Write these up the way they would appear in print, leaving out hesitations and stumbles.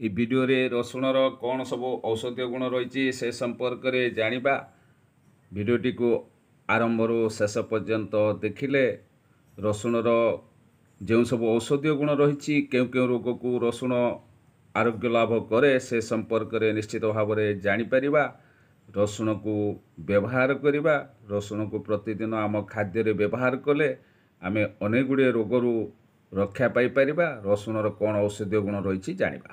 এই ভিডিওରେ ରସୁଣର କ'ଣ ସବୁ ଔଷଧୀୟ ଗୁଣ ରହିଛି ସେ ସମ୍ପର୍କରେ ଜାଣିବା। ଭିଡ଼ିଓଟିକୁ ଆରମ୍ଭରୁ ଶେଷ ପର୍ଯ୍ୟନ୍ତ ଦେଖିଲେ ରସୁଣର ଯେଉଁ ସବୁ ଔଷଧୀୟ ଗୁଣ ରହିଛି, କେଉଁ କେଉଁ ରୋଗକୁ ରସୁଣ ଆରୋଗ୍ୟ ଲାଭ କରେ ସେ ସମ୍ପର୍କରେ ନିଶ୍ଚିତ ଭାବରେ ଜାଣିପାରିବା। ରସୁଣକୁ ବ୍ୟବହାର କରିବା, ରସୁଣକୁ ପ୍ରତିଦିନ ଆମ ଖାଦ୍ୟରେ ବ୍ୟବହାର କଲେ ଆମେ ଅନେକ ଗୁଡ଼ିଏ ରୋଗରୁ ରକ୍ଷା ପାଇପାରିବା। ରସୁଣର କ'ଣ ଔଷଧୀୟ ଗୁଣ ରହିଛି ଜାଣିବା।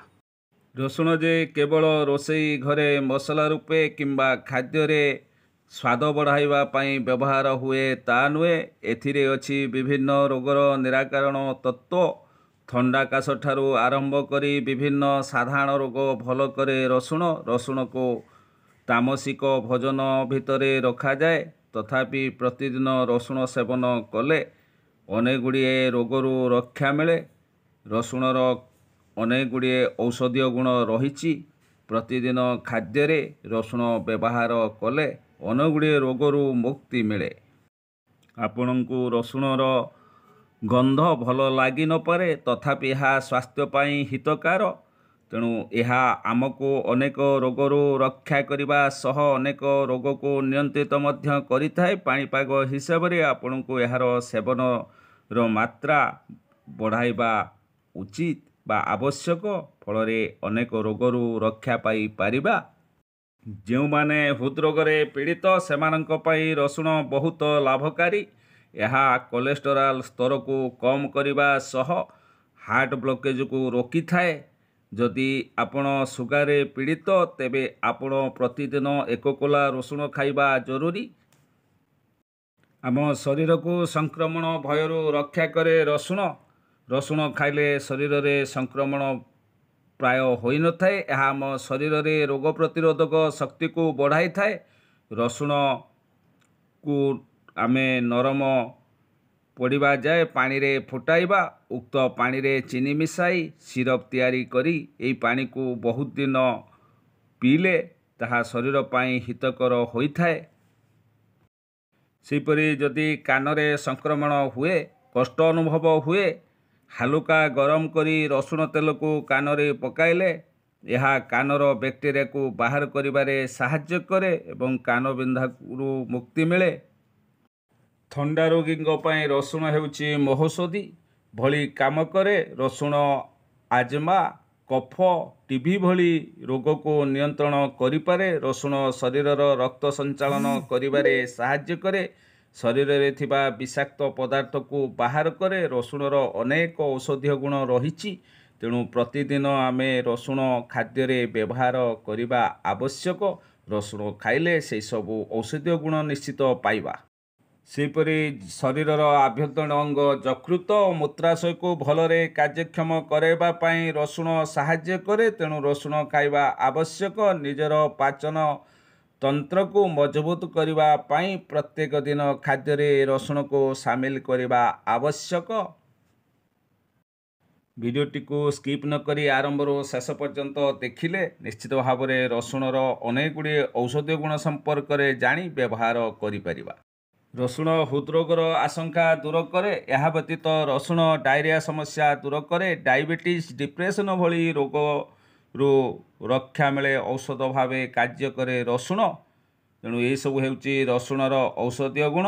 ରସୁଣ ଯେ କେବଳ ରୋଷେଇ ଘରେ ମସଲା ରୂପେ କିମ୍ବା ଖାଦ୍ୟରେ ସ୍ୱାଦ ବଢ଼ାଇବା ପାଇଁ ବ୍ୟବହାର ହୁଏ ତା ନୁହେଁ। ଏଥିରେ ଅଛି ବିଭିନ୍ନ ରୋଗର ନିରାକରଣ ତତ୍ତ୍ୱ। ଥଣ୍ଡା କାଶ ଠାରୁ ଆରମ୍ଭ କରି ବିଭିନ୍ନ ସାଧାରଣ ରୋଗ ଭଲ କରେ ରସୁଣ। ରସୁଣକୁ ତାମସିକ ଭୋଜନ ଭିତରେ ରଖାଯାଏ। ତଥାପି ପ୍ରତିଦିନ ରସୁଣ ସେବନ କଲେ ଅନେକ ଗୁଡ଼ିଏ ରୋଗରୁ ରକ୍ଷା ମିଳେ। ରସୁଣର ଅନେକ ଗୁଡ଼ିଏ ଔଷଧୀୟ ଗୁଣ ରହିଛି। ପ୍ରତିଦିନ ଖାଦ୍ୟରେ ରସୁଣ ବ୍ୟବହାର କଲେ ଅନେକ ଗୁଡ଼ିଏ ରୋଗରୁ ମୁକ୍ତି ମିଳେ। ଆପଣଙ୍କୁ ରସୁଣର ଗନ୍ଧ ଭଲ ଲାଗିନପାରେ, ତଥାପି ଏହା ସ୍ୱାସ୍ଥ୍ୟ ପାଇଁ ହିତକାର। ତେଣୁ ଏହା ଆମକୁ ଅନେକ ରୋଗରୁ ରକ୍ଷା କରିବା ସହ ଅନେକ ରୋଗକୁ ନିୟନ୍ତ୍ରିତ ମଧ୍ୟ କରିଥାଏ। ପାଣିପାଗ ହିସାବରେ ଆପଣଙ୍କୁ ଏହାର ସେବନର ମାତ୍ରା ବଢ଼ାଇବା ଉଚିତ ବା ଆବଶ୍ୟକ। ଫଳରେ ଅନେକ ରୋଗରୁ ରକ୍ଷା ପାଇପାରିବା। ଯେଉଁମାନେ ହୃଦରୋଗରେ ପୀଡ଼ିତ ସେମାନଙ୍କ ପାଇଁ ରସୁଣ ବହୁତ ଲାଭକାରୀ। ଏହା କୋଲେଷ୍ଟେରଲ୍ ସ୍ତରକୁ କମ୍ କରିବା ସହ ହାର୍ଟ ବ୍ଲକେଜକୁ ରୋକିଥାଏ। ଯଦି ଆପଣ ସୁଗାରରେ ପୀଡ଼ିତ ତେବେ ଆପଣ ପ୍ରତିଦିନ 1 କୋଲା ରସୁଣ ଖାଇବା ଜରୁରୀ। ଆମ ଶରୀରକୁ ସଂକ୍ରମଣ ଭୟରୁ ରକ୍ଷା କରେ ରସୁଣ। ରସୁଣ ଖାଇଲେ ଶରୀରରେ ସଂକ୍ରମଣ ପ୍ରାୟ ହୋଇନଥାଏ। ଏହା ଆମ ଶରୀରରେ ରୋଗ ପ୍ରତିରୋଧକ ଶକ୍ତିକୁ ବଢ଼ାଇଥାଏ। ରସୁଣକୁ ଆମେ ନରମ ପଡ଼ିବା ଯାଏ ପାଣିରେ ଫୁଟାଇବା। ଉକ୍ତ ପାଣିରେ ଚିନି ମିଶାଇ ସିରପ ତିଆରି କରି ଏହି ପାଣିକୁ ବହୁତ ଦିନ ପିଇଲେ ତାହା ଶରୀର ପାଇଁ ହିତକର ହୋଇଥାଏ। ସେହିପରି ଯଦି କାନରେ ସଂକ୍ରମଣ ହୁଏ, କଷ୍ଟ ଅନୁଭବ ହୁଏ, ହାଲୁକା ଗରମ କରି ରସୁଣ ତେଲକୁ କାନରେ ପକାଇଲେ ଏହା କାନର ବ୍ୟାକ୍ଟେରିଆକୁ ବାହାର କରିବାରେ ସାହାଯ୍ୟ କରେ ଏବଂ କାନ ବିନ୍ଧାରୁ ମୁକ୍ତି ମିଳେ। ଥଣ୍ଡା ରୋଗୀଙ୍କ ପାଇଁ ରସୁଣ ହେଉଛି ମହୌଷଧି ଭଳି କାମ କରେ। ରସୁଣ ଆଜମା, କଫ, ଟିବି ଭଳି ରୋଗକୁ ନିୟନ୍ତ୍ରଣ କରିପାରେ। ରସୁଣ ଶରୀରର ରକ୍ତ ସଞ୍ଚାଳନ କରିବାରେ ସାହାଯ୍ୟ କରେ। ଶରୀରରେ ଥିବା ବିଷାକ୍ତ ପଦାର୍ଥକୁ ବାହାର କରେ। ରସୁଣର ଅନେକ ଔଷଧୀୟ ଗୁଣ ରହିଛି। ତେଣୁ ପ୍ରତିଦିନ ଆମେ ରସୁଣ ଖାଦ୍ୟରେ ବ୍ୟବହାର କରିବା ଆବଶ୍ୟକ। ରସୁଣ ଖାଇଲେ ସେସବୁ ଔଷଧୀୟ ଗୁଣ ନିଶ୍ଚିତ ପାଇବା। ସେହିପରି ଶରୀରର ଆଭ୍ୟନ୍ତରୀଣ ଅଙ୍ଗ ଯକୃତ ଓ ମୂତ୍ରାଶୟକୁ ଭଲରେ କାର୍ଯ୍ୟକ୍ଷମ କରାଇବା ପାଇଁ ରସୁଣ ସାହାଯ୍ୟ କରେ। ତେଣୁ ରସୁଣ ଖାଇବା ଆବଶ୍ୟକ। ନିଜର ପାଚନ ତନ୍ତ୍ରକୁ ମଜବୁତ କରିବା ପାଇଁ ପ୍ରତ୍ୟେକ ଦିନ ଖାଦ୍ୟରେ ରସୁଣକୁ ସାମିଲ କରିବା ଆବଶ୍ୟକ। ଭିଡ଼ିଓଟିକୁ ସ୍କିପ୍ ନକରି ଆରମ୍ଭରୁ ଶେଷ ପର୍ଯ୍ୟନ୍ତ ଦେଖିଲେ ନିଶ୍ଚିତ ଭାବରେ ରସୁଣର ଅନେକ ଗୁଡ଼ିଏ ଔଷଧୀୟ ଗୁଣ ସମ୍ପର୍କରେ ଜାଣି ବ୍ୟବହାର କରିପାରିବା। ରସୁଣ ହୃଦରୋଗର ଆଶଙ୍କା ଦୂର କରେ। ଏହା ବ୍ୟତୀତ ରସୁଣ ଡାଇରିଆ ସମସ୍ୟା ଦୂର କରେ। ଡାଇବେଟିସ୍, ଡିପ୍ରେସନ୍ ଭଳି ରୋଗରୁ ରକ୍ଷା ମିଳେ। ଔଷଧ ଭାବେ କାର୍ଯ୍ୟ କରେ ରସୁଣ। ତେଣୁ ଏସବୁ ହେଉଛି ରସୁଣର ଔଷଧୀୟ ଗୁଣ।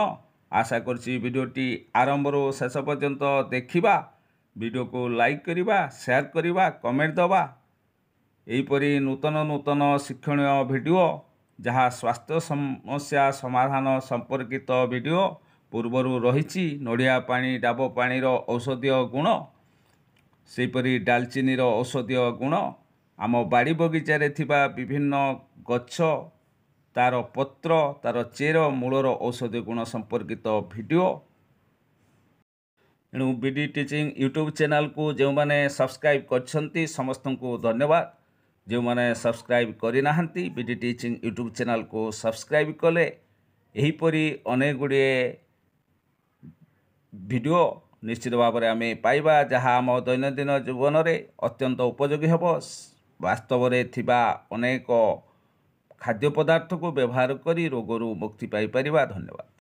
ଆଶା କରୁଛି ଭିଡ଼ିଓଟି ଆରମ୍ଭରୁ ଶେଷ ପର୍ଯ୍ୟନ୍ତ ଦେଖିବା। ଭିଡ଼ିଓକୁ ଲାଇକ୍ କରିବା, ସେୟାର କରିବା, କମେଣ୍ଟ ଦେବା। ଏହିପରି ନୂତନ ନୂତନ ଶିକ୍ଷଣୀୟ ଭିଡ଼ିଓ ଯାହା ସ୍ୱାସ୍ଥ୍ୟ ସମସ୍ୟା ସମାଧାନ ସମ୍ପର୍କିତ ଭିଡ଼ିଓ ପୂର୍ବରୁ ରହିଛି। ନଡ଼ିଆ ପାଣି, ଡାବ ପାଣିର ଔଷଧୀୟ ଗୁଣ, ସେହିପରି ଡାଲଚିନିର ଔଷଧୀୟ ଗୁଣ, ଆମ ବାଡ଼ି ବଗିଚାରେ ଥିବା ବିଭିନ୍ନ ଗଛ, ତା'ର ପତ୍ର, ତା'ର ଚେର, ମୂଳର ଔଷଧୀୟ ଗୁଣ ସମ୍ପର୍କିତ ଭିଡ଼ିଓ। ଏଣୁ ବିଡି ଟିଚିଂ ୟୁଟ୍ୟୁବ୍ ଚ୍ୟାନେଲକୁ ଯେଉଁମାନେ ସବସ୍କ୍ରାଇବ୍ କରିଛନ୍ତି ସମସ୍ତଙ୍କୁ ଧନ୍ୟବାଦ। ଯେଉଁମାନେ ସବସ୍କ୍ରାଇବ୍ କରିନାହାନ୍ତି ବିଡି ଟିଚିଂ ୟୁଟ୍ୟୁବ୍ ଚ୍ୟାନେଲକୁ ସବସ୍କ୍ରାଇବ୍ କଲେ ଏହିପରି ଅନେକ ଗୁଡ଼ିଏ ଭିଡ଼ିଓ ନିଶ୍ଚିତ ଭାବରେ ଆମେ ପାଇବା, ଯାହା ଆମ ଦୈନନ୍ଦିନ ଜୀବନରେ ଅତ୍ୟନ୍ତ ଉପଯୋଗୀ ହେବ। ବାସ୍ତବରେ ଥିବା ଅନେକ ଖାଦ୍ୟ ପଦାର୍ଥକୁ ବ୍ୟବହାର କରି ରୋଗରୁ ମୁକ୍ତି ପାଇପାରିବା। ଧନ୍ୟବାଦ।